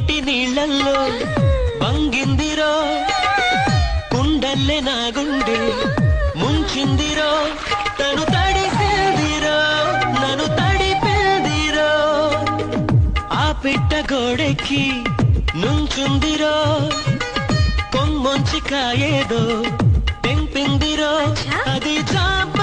కోనేటి నీళ్ళల్లో వంగిందిరో కుండల్లే నా గుండె ముంచిందిరో తను తడిపిందిరో నన్ను తడిపిందిరో ఆ పిట్ట గోడెక్కి నుంచుందిరో కొమ్మొంచి కాయేదో తెంపిందిరో అది చాప